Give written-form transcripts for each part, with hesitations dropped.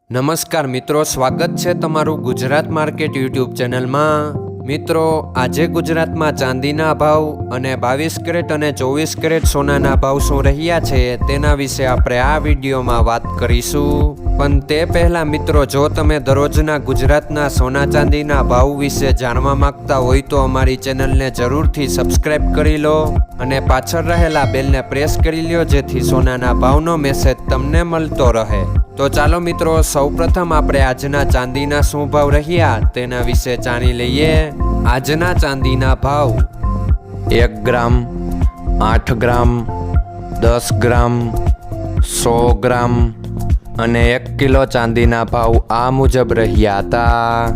નમસ્કાર મિત્રો, સ્વાગત છે તમારું ગુજરાત માર્કેટ યુટ્યુબ ચેનલમાં। મિત્રો, આજે ગુજરાતમાં ચાંદીના ભાવ અને 22 કેરેટ અને 24 કેરેટ સોનાના ભાવ શું રહ્યા છે તેના વિશે આપણે આ વિડીયોમાં વાત કરીશું। પણ તે પહેલાં મિત્રો, જો તમે દરરોજના ગુજરાતના સોના ચાંદીના ભાવ વિશે જાણવા માંગતા હોય તો અમારી ચેનલને જરૂરથી સબસ્ક્રાઈબ કરી લો અને પાછળ રહેલા બેલને પ્રેસ કરી લો, જેથી સોનાના ભાવનો મેસેજ તમને મળતો રહે। તો ચાલો મિત્રો, સૌપ્રથમ આપણે આજના ચાંદીના શું ભાવ રહ્યા તેના વિશે જાણી લઈએ। આજના ચાંદીના ભાવ 1 ગ્રામ, 8 ગ્રામ, 10 ગ્રામ, 100 ગ્રામ અને 1 કિલો ચાંદીના ભાવ આ મુજબ રહ્યા હતા।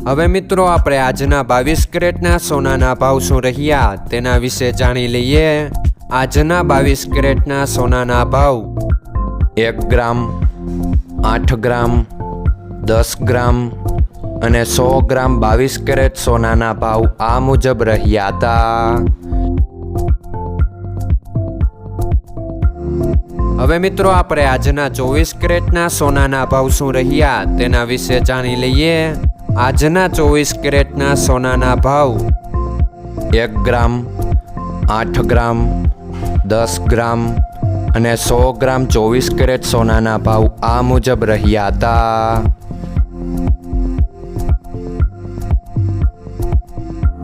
હવે મિત્રો, આપણે આજના 22 કેરેટના સોનાના ભાવ શું રહ્યા તેના વિશે જાણી લઈએ। આજના 22 કેરેટના સોનાના ભાવ 1 ગ્રામ, 8 ગ્રામ, 10 ગ્રામ અને 100 ગ્રામ 22 કેરેટ સોનાના ભાવ આ મુજબ રહ્યા હતા। હવે મિત્રો, આપણે આજના 24 કેરેટના સોનાના ભાવ શું રહ્યા તેના વિશે જાણી લઈએ। આજના 24 કેરેટના સોનાના ભાવ 1 ગ્રામ, 8 ગ્રામ, 10 ગ્રામ અને 100 ગ્રામ 24 કેરેટ સોનાના ભાવ આ મુજબ રહ્યા હતા।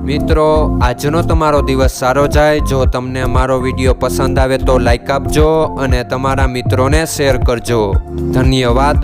મિત્રો, આજનો તમારો દિવસ સારો જાય। જો તમને અમારો વિડીયો પસંદ આવે તો લાઈક આપજો અને તમારા મિત્રોને શેર કરજો। ધન્યવાદ।